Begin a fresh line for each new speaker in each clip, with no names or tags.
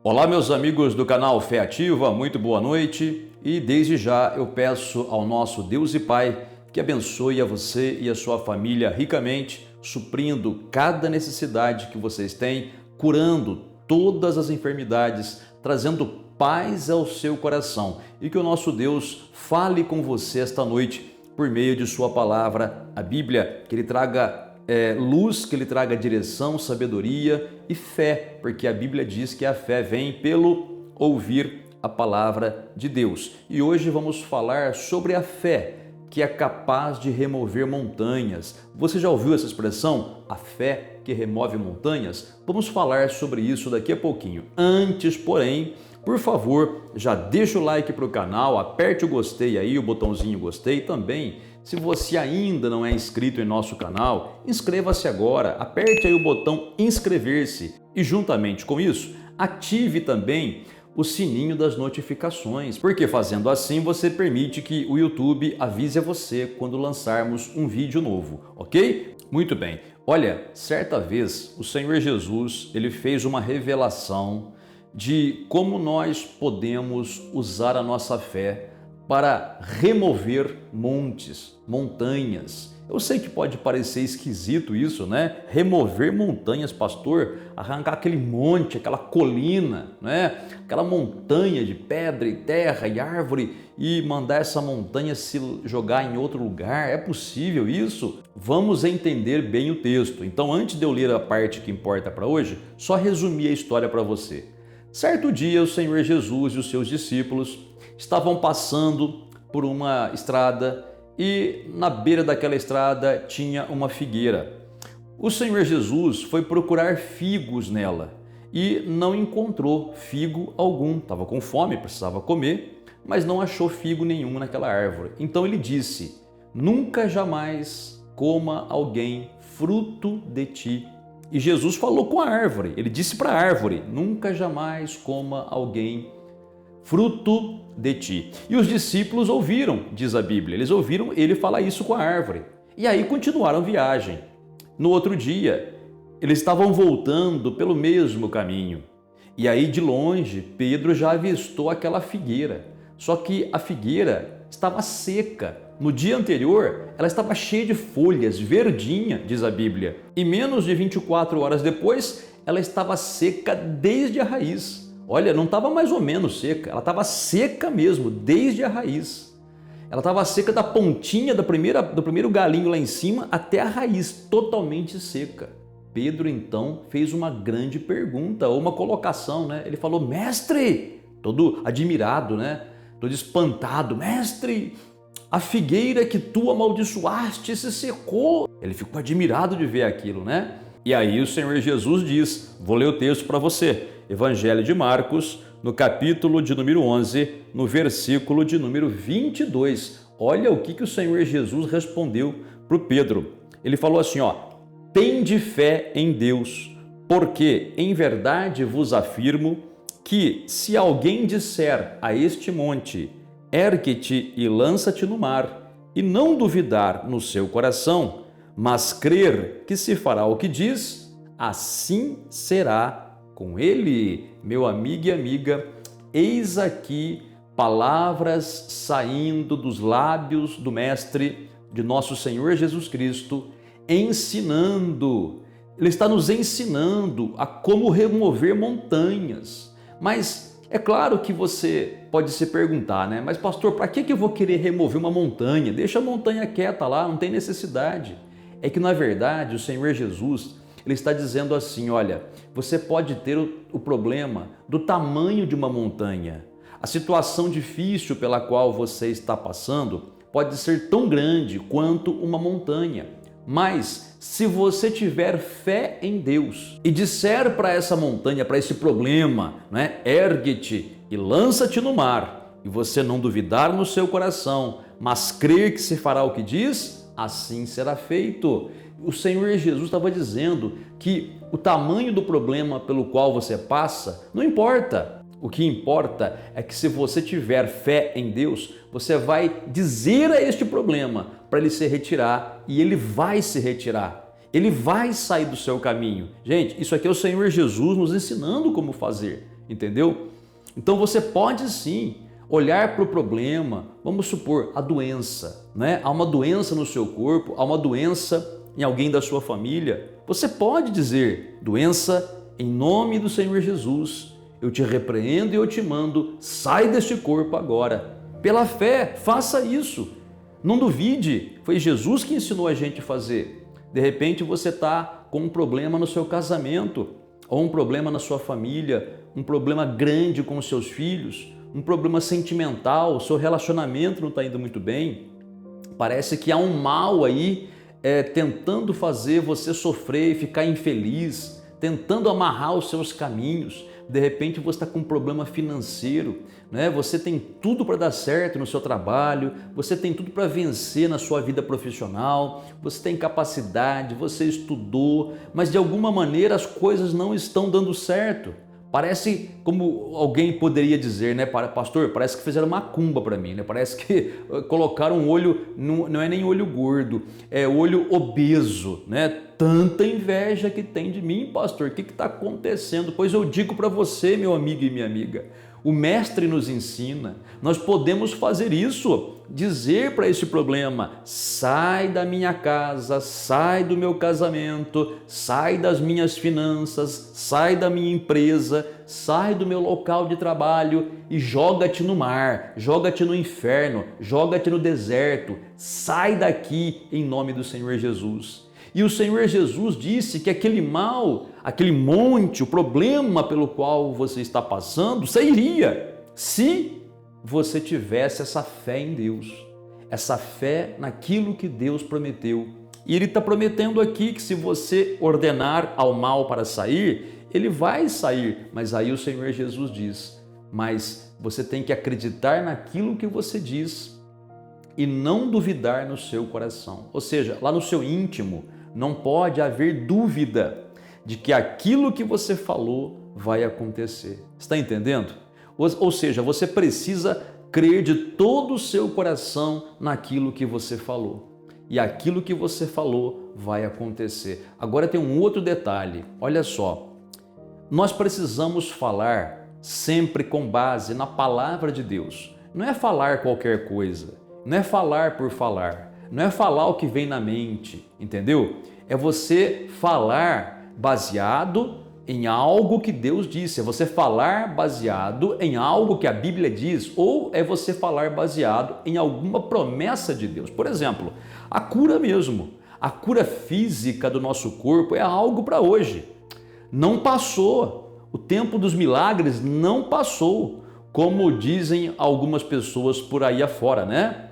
Olá, meus amigos do canal Fé Ativa, muito boa noite e desde já eu peço ao nosso Deus e Pai que abençoe a você e a sua família ricamente, suprindo cada necessidade que vocês têm, curando todas as enfermidades, trazendo paz ao seu coração e que o nosso Deus fale com você esta noite por meio de sua palavra, a Bíblia, que Ele traga luz, que Ele traga direção, sabedoria e fé, porque a Bíblia diz que a fé vem pelo ouvir a palavra de Deus. E hoje vamos falar sobre a fé, que é capaz de remover montanhas. Você já ouviu essa expressão? A fé que remove montanhas? Vamos falar sobre isso daqui a pouquinho. Antes, porém, por favor, já deixa o like para o canal, aperte o gostei aí, o botãozinho gostei também. Se você ainda não é inscrito em nosso canal, inscreva-se agora, aperte aí o botão inscrever-se e juntamente com isso, ative também o sininho das notificações, porque fazendo assim você permite que o YouTube avise a você quando lançarmos um vídeo novo, ok? Muito bem. Olha, certa vez o Senhor Jesus, ele fez uma revelação de como nós podemos usar a nossa fé para remover montes, montanhas. Eu sei que pode parecer esquisito isso, né? Remover montanhas, pastor, arrancar aquele monte, aquela colina, né? Aquela montanha de pedra e terra e árvore e mandar essa montanha se jogar em outro lugar. É possível isso? Vamos entender bem o texto. Então, antes de eu ler a parte que importa para hoje, só resumir a história para você. Certo dia, o Senhor Jesus e os seus discípulos estavam passando por uma estrada e na beira daquela estrada tinha uma figueira. O Senhor Jesus foi procurar figos nela e não encontrou figo algum. Estava com fome, precisava comer, mas não achou figo nenhum naquela árvore. Então ele disse: "Nunca jamais coma alguém fruto de ti." E Jesus falou com a árvore, ele disse para a árvore: "Nunca jamais coma alguém fruto de ti." E os discípulos ouviram, diz a Bíblia, eles ouviram ele falar isso com a árvore. E aí continuaram a viagem. No outro dia, eles estavam voltando pelo mesmo caminho. E aí de longe, Pedro já avistou aquela figueira. Só que a figueira estava seca. No dia anterior, ela estava cheia de folhas, verdinha, diz a Bíblia. E menos de 24 horas depois, ela estava seca desde a raiz. Olha, não estava mais ou menos seca, ela estava seca mesmo, desde a raiz. Ela estava seca da pontinha do primeiro galinho lá em cima até a raiz, totalmente seca. Pedro então fez uma grande pergunta, ou uma colocação, né? Ele falou: "Mestre!" Todo admirado, né? Todo espantado: "Mestre, a figueira que tu amaldiçoaste se secou." Ele ficou admirado de ver aquilo, né? E aí o Senhor Jesus diz, vou ler o texto para você, Evangelho de Marcos, no capítulo de número 11, no versículo de número 22. Olha o que o Senhor Jesus respondeu para o Pedro. Ele falou assim, "Tende fé em Deus, porque em verdade vos afirmo que se alguém disser a este monte, ergue-te e lança-te no mar, e não duvidar no seu coração, mas crer que se fará o que diz, assim será com ele." Meu amigo e amiga, eis aqui palavras saindo dos lábios do Mestre, de nosso Senhor Jesus Cristo, ensinando. Ele está nos ensinando a como remover montanhas. Mas é claro que você pode se perguntar, né? Mas pastor, para que eu vou querer remover uma montanha? Deixa a montanha quieta lá, não tem necessidade. É que na verdade o Senhor Jesus, ele está dizendo assim, olha, você pode ter o problema do tamanho de uma montanha. A situação difícil pela qual você está passando pode ser tão grande quanto uma montanha. Mas se você tiver fé em Deus e disser para essa montanha, para esse problema, né, ergue-te e lança-te no mar, e você não duvidar no seu coração, mas crer que se fará o que diz, assim será feito. O Senhor Jesus estava dizendo que o tamanho do problema pelo qual você passa não importa. O que importa é que se você tiver fé em Deus, você vai dizer a este problema para ele se retirar e ele vai se retirar. Ele vai sair do seu caminho. Gente, isso aqui é o Senhor Jesus nos ensinando como fazer. entendeu? Então você pode sim olhar para o problema, vamos supor, a doença, né? Há uma doença no seu corpo, há uma doença em alguém da sua família. Você pode dizer, doença, em nome do Senhor Jesus, eu te repreendo e eu te mando, sai deste corpo agora. Pela fé, faça isso. Não duvide, foi Jesus que ensinou a gente a fazer. De repente você está com um problema no seu casamento, ou um problema na sua família, um problema grande com os seus filhos, um problema sentimental, seu relacionamento não está indo muito bem. Parece que há um mal aí tentando fazer você sofrer e ficar infeliz, tentando amarrar os seus caminhos. De repente você está com um problema financeiro, né? Você tem tudo para dar certo no seu trabalho, você tem tudo para vencer na sua vida profissional, você tem capacidade, você estudou, mas de alguma maneira as coisas não estão dando certo. Parece, como alguém poderia dizer, né, pastor, parece que fizeram macumba para mim, né? Parece que colocaram um olho, não é nem olho gordo, é olho obeso, né? Tanta inveja que tem de mim, pastor, o que está acontecendo? Pois eu digo para você, meu amigo e minha amiga, o mestre nos ensina, nós podemos fazer isso, dizer para esse problema, sai da minha casa, sai do meu casamento, sai das minhas finanças, sai da minha empresa, sai do meu local de trabalho e joga-te no mar, joga-te no inferno, joga-te no deserto, sai daqui em nome do Senhor Jesus. E o Senhor Jesus disse que aquele mal, aquele monte, o problema pelo qual você está passando, sairia se você tivesse essa fé em Deus, essa fé naquilo que Deus prometeu. E Ele está prometendo aqui que se você ordenar ao mal para sair, ele vai sair. Mas aí o Senhor Jesus diz, mas você tem que acreditar naquilo que você diz e não duvidar no seu coração. Ou seja, lá no seu íntimo, não pode haver dúvida de que aquilo que você falou vai acontecer. Está entendendo? Ou seja, você precisa crer de todo o seu coração naquilo que você falou. E aquilo que você falou vai acontecer. Agora tem um outro detalhe. Olha só. Nós precisamos falar sempre com base na palavra de Deus. Não é falar qualquer coisa. Não é falar por falar. Não é falar o que vem na mente, entendeu? É você falar baseado em algo que Deus disse, é você falar baseado em algo que a Bíblia diz, ou é você falar baseado em alguma promessa de Deus. Por exemplo, a cura mesmo, a cura física do nosso corpo é algo para hoje. Não passou, o tempo dos milagres não passou, como dizem algumas pessoas por aí afora, né?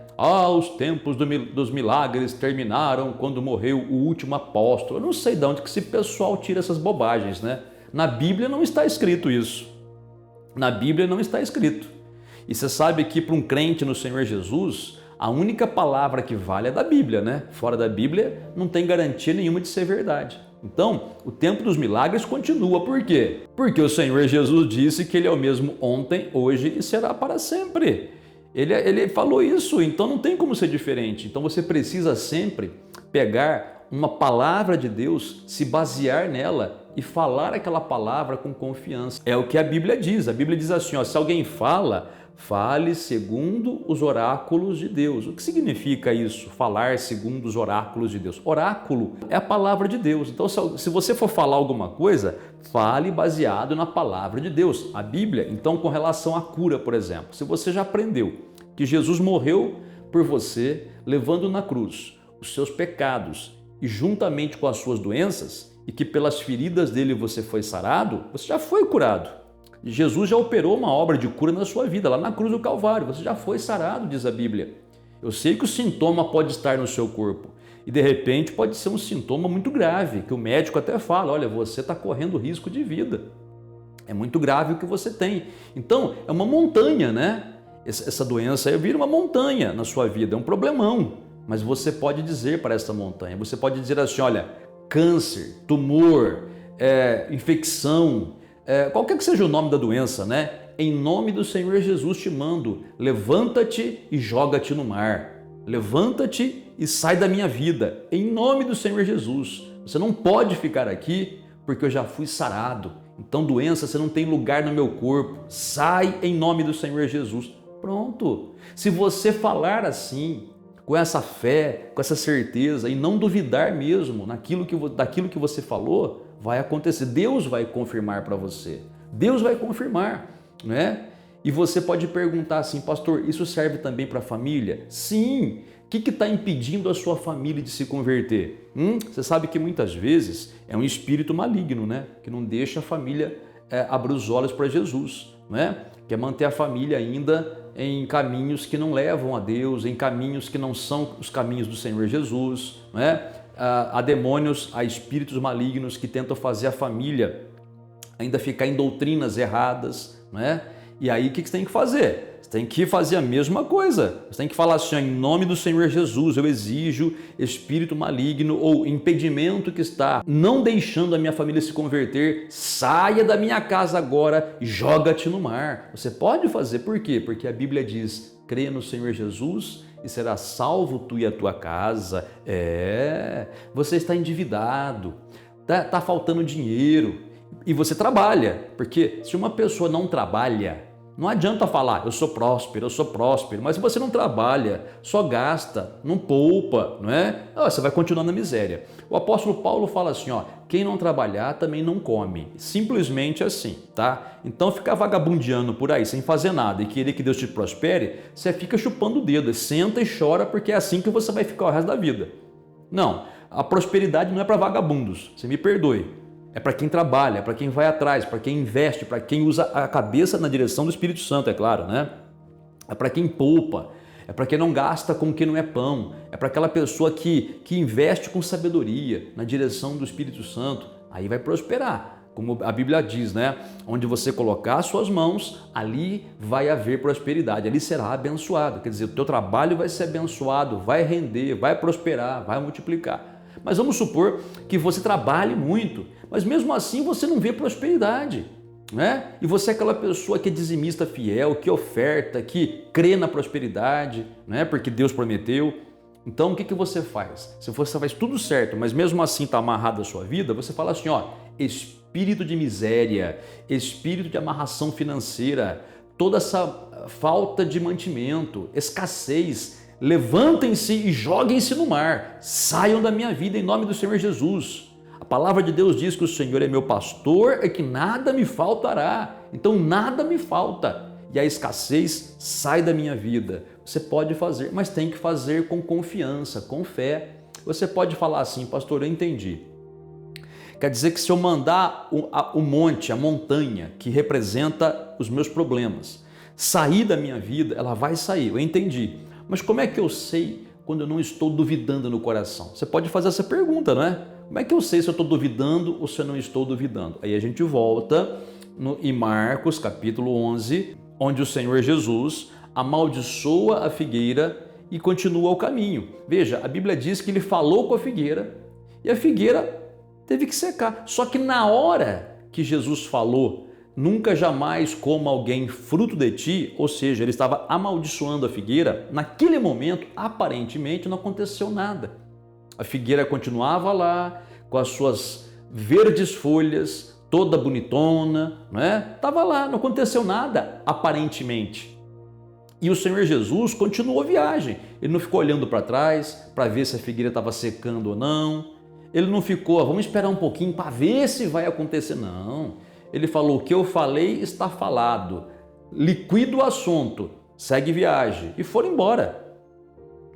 Os tempos dos milagres terminaram quando morreu o último apóstolo. Eu não sei de onde que esse pessoal tira essas bobagens, né? Na Bíblia não está escrito isso. Na Bíblia não está escrito. E você sabe que para um crente no Senhor Jesus, a única palavra que vale é da Bíblia, né? Fora da Bíblia não tem garantia nenhuma de ser verdade. Então, o tempo dos milagres continua. Por quê? Porque o Senhor Jesus disse que Ele é o mesmo ontem, hoje e será para sempre. Ele falou isso, então não tem como ser diferente. Então você precisa sempre pegar uma palavra de Deus, se basear nela e falar aquela palavra com confiança. É o que a Bíblia diz. A Bíblia diz assim, se alguém fala, fale segundo os oráculos de Deus. O que significa isso? Falar segundo os oráculos de Deus. Oráculo é a palavra de Deus. Então, se você for falar alguma coisa, fale baseado na palavra de Deus. A Bíblia, então, com relação à cura, por exemplo, se você já aprendeu que Jesus morreu por você, levando na cruz os seus pecados e juntamente com as suas doenças, e que pelas feridas dele você foi sarado, você já foi curado. Jesus já operou uma obra de cura na sua vida, lá na cruz do Calvário. Você já foi sarado, diz a Bíblia. Eu sei que o sintoma pode estar no seu corpo e de repente pode ser um sintoma muito grave, que o médico até fala, olha, você está correndo risco de vida. É muito grave o que você tem. Então, é uma montanha, né? Essa doença aí vira uma montanha na sua vida, é um problemão. Mas você pode dizer para essa montanha, você pode dizer assim, olha, câncer, tumor, infecção, qualquer que seja o nome da doença, né? Em nome do Senhor Jesus te mando, levanta-te e joga-te no mar. Levanta-te e sai da minha vida, em nome do Senhor Jesus. Você não pode ficar aqui porque eu já fui sarado. Então, doença, você não tem lugar no meu corpo. Sai em nome do Senhor Jesus. Pronto. Se você falar assim, com essa fé, com essa certeza e não duvidar mesmo daquilo que você falou, vai acontecer. Deus vai confirmar para você. Deus vai confirmar, né? E você pode perguntar assim, pastor, isso serve também para a família? Sim. O que está impedindo a sua família de se converter? Você sabe que muitas vezes é um espírito maligno, né? Que não deixa a família abrir os olhos para Jesus, né? Quer manter a família ainda em caminhos que não levam a Deus, em caminhos que não são os caminhos do Senhor Jesus, né? Há demônios, há espíritos malignos que tentam fazer a família ainda ficar em doutrinas erradas, né? E aí o que você tem que fazer? Você tem que fazer a mesma coisa. Você tem que falar assim, em nome do Senhor Jesus, eu exijo espírito maligno ou impedimento que está não deixando a minha família se converter, saia da minha casa agora e joga-te no mar. Você pode fazer, por quê? Porque a Bíblia diz, crê no Senhor Jesus e será salvo tu e a tua casa. Você está endividado, está faltando dinheiro e você trabalha, porque se uma pessoa não trabalha, não adianta falar, eu sou próspero, mas se você não trabalha, só gasta, não poupa, não é? Você vai continuar na miséria. O apóstolo Paulo fala assim, quem não trabalhar também não come, simplesmente assim, tá? Então ficar vagabundeando por aí, sem fazer nada e querer que Deus te prospere, você fica chupando o dedo, senta e chora porque é assim que você vai ficar o resto da vida. Não, a prosperidade não é para vagabundos, você me perdoe. É para quem trabalha, é para quem vai atrás, para quem investe, para quem usa a cabeça na direção do Espírito Santo, é claro, né? É para quem poupa, é para quem não gasta com o que não é pão, é para aquela pessoa que investe com sabedoria na direção do Espírito Santo, aí vai prosperar. Como a Bíblia diz, né? Onde você colocar as suas mãos, ali vai haver prosperidade, ali será abençoado. Quer dizer, o teu trabalho vai ser abençoado, vai render, vai prosperar, vai multiplicar. Mas vamos supor que você trabalhe muito, mas mesmo assim você não vê prosperidade, né? E você é aquela pessoa que é dizimista fiel, que oferta, que crê na prosperidade, né? Porque Deus prometeu. Então o que você faz? Se você faz tudo certo, mas mesmo assim está amarrado a sua vida, você fala assim, espírito de miséria, espírito de amarração financeira, toda essa falta de mantimento, escassez, levantem-se e joguem-se no mar, saiam da minha vida em nome do Senhor Jesus. A palavra de Deus diz que o Senhor é meu pastor e que nada me faltará. Então nada me falta e a escassez sai da minha vida. Você pode fazer, mas tem que fazer com confiança, com fé. Você pode falar assim, pastor, eu entendi. Quer dizer que se eu mandar o monte, a montanha, que representa os meus problemas, sair da minha vida, ela vai sair, eu entendi. Mas como é que eu sei quando eu não estou duvidando no coração? Você pode fazer essa pergunta, não é? Como é que eu sei se eu estou duvidando ou se eu não estou duvidando? Aí a gente volta em Marcos capítulo 11, onde o Senhor Jesus amaldiçoa a figueira e continua o caminho. Veja, a Bíblia diz que ele falou com a figueira e a figueira teve que secar. Só que na hora que Jesus falou, nunca jamais coma alguém fruto de ti, ou seja, ele estava amaldiçoando a figueira, naquele momento, aparentemente, não aconteceu nada. A figueira continuava lá, com as suas verdes folhas, toda bonitona, né? Estava lá, não aconteceu nada, aparentemente. E o Senhor Jesus continuou a viagem. Ele não ficou olhando para trás, para ver se a figueira estava secando ou não. Ele não ficou, vamos esperar um pouquinho para ver se vai acontecer. Não. Ele falou, o que eu falei está falado, liquida o assunto, segue viagem, e foram embora.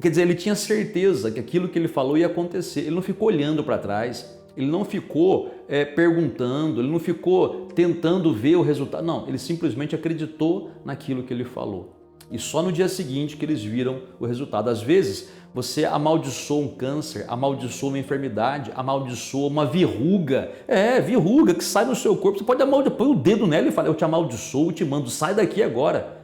Quer dizer, ele tinha certeza que aquilo que ele falou ia acontecer, ele não ficou olhando para trás, ele não ficou perguntando, ele não ficou tentando ver o resultado, não, ele simplesmente acreditou naquilo que ele falou. E só no dia seguinte que eles viram o resultado. Às vezes, você amaldiçoa um câncer, amaldiçoa uma enfermidade, amaldiçoa uma verruga. Verruga que sai do seu corpo. Você pode amaldiçoar, põe o dedo nela e fala, eu te amaldiçoo, eu te mando, sai daqui agora.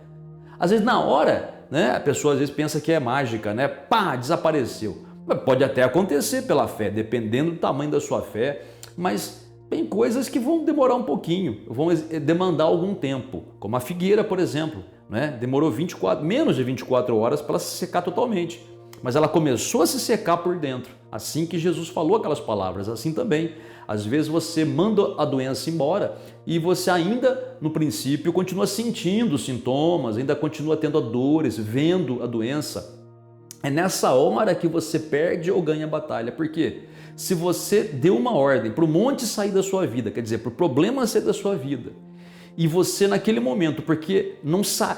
Às vezes, na hora, né, a pessoa às vezes pensa que é mágica, né? Pá, desapareceu. Pode até acontecer pela fé, dependendo do tamanho da sua fé, mas tem coisas que vão demorar um pouquinho, vão demandar algum tempo, como a figueira, por exemplo. Né? Demorou menos de 24 horas para ela se secar totalmente, mas ela começou a se secar por dentro, assim que Jesus falou aquelas palavras, assim também Às vezes você manda a doença embora e você ainda, no princípio, continua sentindo sintomas, ainda continua tendo dores, vendo a doença. É nessa hora que você perde ou ganha a batalha. Por quê? Se você deu uma ordem para o monte sair da sua vida, quer dizer, para o problema sair da sua vida, e você naquele momento, porque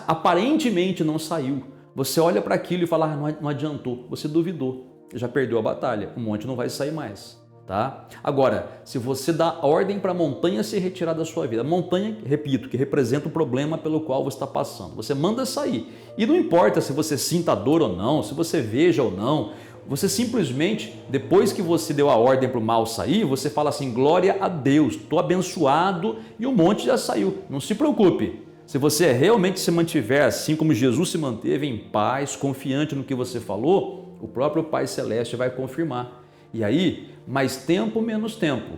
aparentemente não saiu, você olha para aquilo e fala, não adiantou, você duvidou, já perdeu a batalha, o monte não vai sair mais. Tá? Agora, se você dá ordem para a montanha se retirar da sua vida, a montanha, repito, que representa o problema pelo qual você está passando, você manda sair. E não importa se você sinta dor ou não, se você veja ou não, você simplesmente, depois que você deu a ordem para o mal sair, você fala assim, glória a Deus, estou abençoado e o monte já saiu. Não se preocupe. Se você realmente se mantiver assim como Jesus se manteve, em paz, confiante no que você falou, o próprio Pai Celeste vai confirmar. E aí, mais tempo, menos tempo,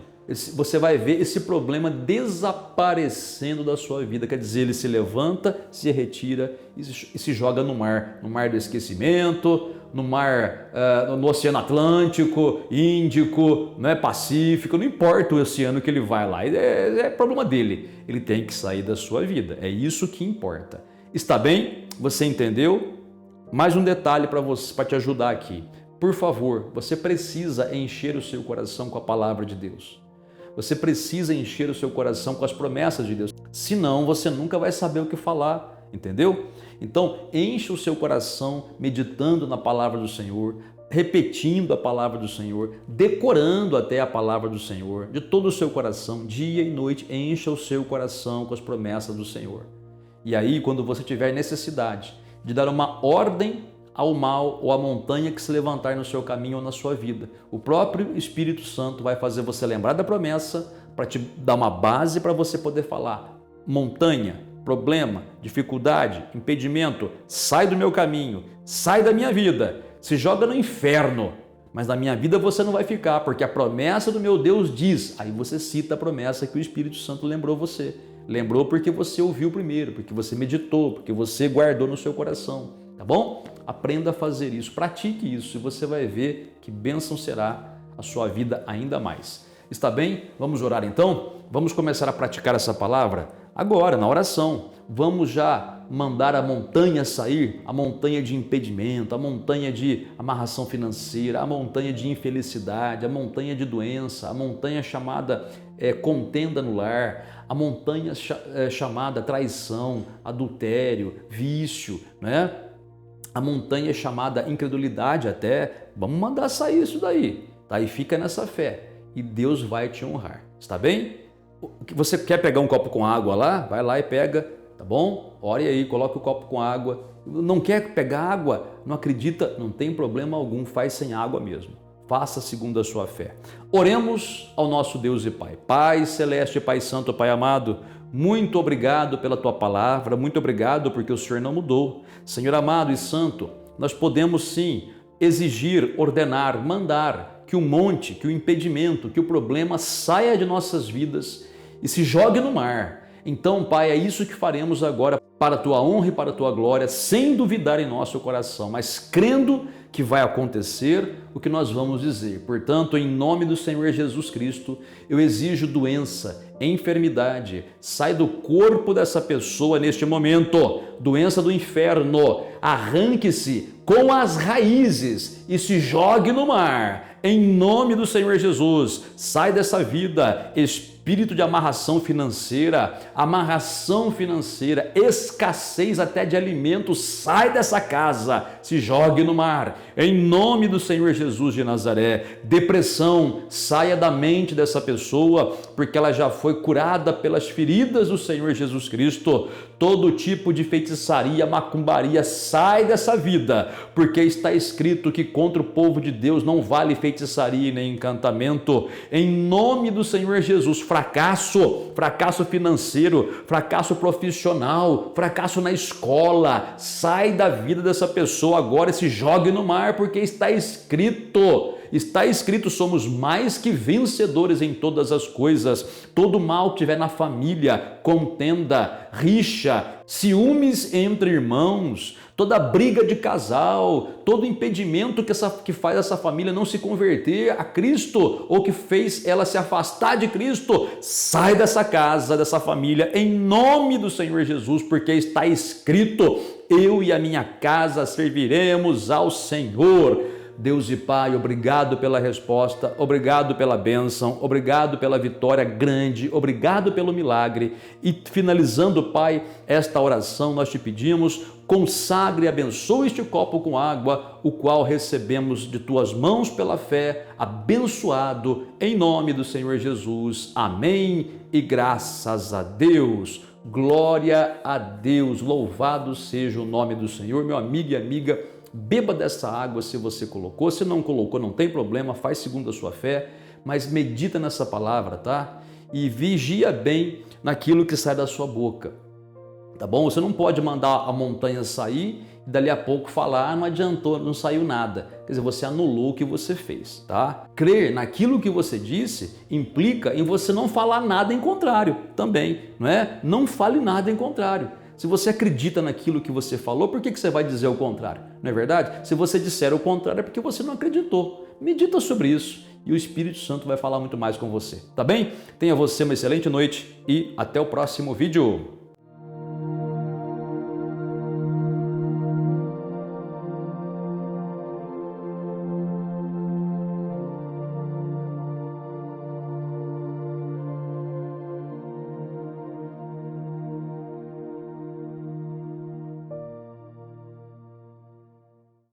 você vai ver esse problema desaparecendo da sua vida. Quer dizer, ele se levanta, se retira e se joga no mar do esquecimento, no mar, no Oceano Atlântico, Índico, Pacífico, não importa o oceano que ele vai lá, é problema dele, ele tem que sair da sua vida, é isso que importa. Está bem? Você entendeu? Mais um detalhe para te ajudar aqui. Por favor, você precisa encher o seu coração com a palavra de Deus. Você precisa encher o seu coração com as promessas de Deus. Senão, você nunca vai saber o que falar, entendeu? Então, enche o seu coração meditando na palavra do Senhor, repetindo a palavra do Senhor, decorando até a palavra do Senhor, de todo o seu coração, dia e noite, encha o seu coração com as promessas do Senhor. E aí, quando você tiver necessidade de dar uma ordem ao mal ou à montanha que se levantar no seu caminho ou na sua vida, o próprio Espírito Santo vai fazer você lembrar da promessa para te dar uma base para você poder falar. Montanha, problema, dificuldade, impedimento, sai do meu caminho, sai da minha vida, se joga no inferno, mas na minha vida você não vai ficar, porque a promessa do meu Deus diz, aí você cita a promessa que o Espírito Santo lembrou você. Lembrou porque você ouviu primeiro, porque você meditou, porque você guardou no seu coração, tá bom? Aprenda a fazer isso, pratique isso e você vai ver que bênção será a sua vida ainda mais. Está bem? Vamos orar então? Vamos começar a praticar essa palavra agora, na oração. Vamos já mandar a montanha sair, a montanha de impedimento, a montanha de amarração financeira, a montanha de infelicidade, a montanha de doença, a montanha chamada contenda no lar, a montanha chamada traição, adultério, vício, né? A montanha chamada incredulidade até, vamos mandar sair isso daí, tá? E fica nessa fé e Deus vai te honrar, está bem? Você quer pegar um copo com água lá? Vai lá e pega, tá bom? Ore aí, coloque o copo com água. Não quer pegar água? Não acredita? Não tem problema algum, faz sem água mesmo. Faça segundo a sua fé. Oremos ao nosso Deus e Pai. Pai Celeste, Pai Santo, Pai amado, muito obrigado pela Tua palavra, muito obrigado porque o Senhor não mudou. Senhor amado e santo, nós podemos sim exigir, ordenar, mandar que o monte, que o impedimento, que o problema saia de nossas vidas e se jogue no mar. Então, Pai, é isso que faremos agora para a Tua honra e para a Tua glória, sem duvidar em nosso coração, mas crendo que vai acontecer o que nós vamos dizer. Portanto, em nome do Senhor Jesus Cristo, eu exijo doença, enfermidade, sai do corpo dessa pessoa neste momento, doença do inferno, arranque-se com as raízes e se jogue no mar. Em nome do Senhor Jesus, sai dessa vida, espírito de amarração financeira, escassez até de alimentos, sai dessa casa, se jogue no mar. Em nome do Senhor Jesus de Nazaré, depressão, saia da mente dessa pessoa, porque ela já foi curada pelas feridas do Senhor Jesus Cristo. Todo tipo de feitiçaria, macumbaria, sai dessa vida, porque está escrito que contra o povo de Deus não vale feitiçaria nem encantamento. Em nome do Senhor Jesus, fracasso financeiro, fracasso profissional, fracasso na escola, sai da vida dessa pessoa agora e se jogue no mar, porque está escrito Está escrito, somos mais que vencedores em todas as coisas. Todo mal que tiver na família, contenda, rixa, ciúmes entre irmãos, toda briga de casal, todo impedimento que faz essa família não se converter a Cristo ou que fez ela se afastar de Cristo, sai dessa casa, dessa família, em nome do Senhor Jesus, porque está escrito: eu e a minha casa serviremos ao Senhor. Deus e Pai, obrigado pela resposta, obrigado pela bênção, obrigado pela vitória grande, obrigado pelo milagre. E finalizando, Pai, esta oração nós te pedimos, consagre e abençoe este copo com água, o qual recebemos de tuas mãos pela fé, abençoado em nome do Senhor Jesus. Amém e graças a Deus. Glória a Deus, louvado seja o nome do Senhor. Meu amigo e amiga, beba dessa água se você colocou, se não colocou não tem problema, faz segundo a sua fé, mas medita nessa palavra, tá? E vigia bem naquilo que sai da sua boca, tá bom? Você não pode mandar a montanha sair e dali a pouco falar, não adiantou, não saiu nada. Quer dizer, você anulou o que você fez, tá? Crer naquilo que você disse implica em você não falar nada em contrário também, não é? Não fale nada em contrário. Se você acredita naquilo que você falou, por que você vai dizer o contrário? Não é verdade? Se você disser o contrário é porque você não acreditou. Medita sobre isso e o Espírito Santo vai falar muito mais com você, tá bem? Tenha você uma excelente noite e até o próximo vídeo.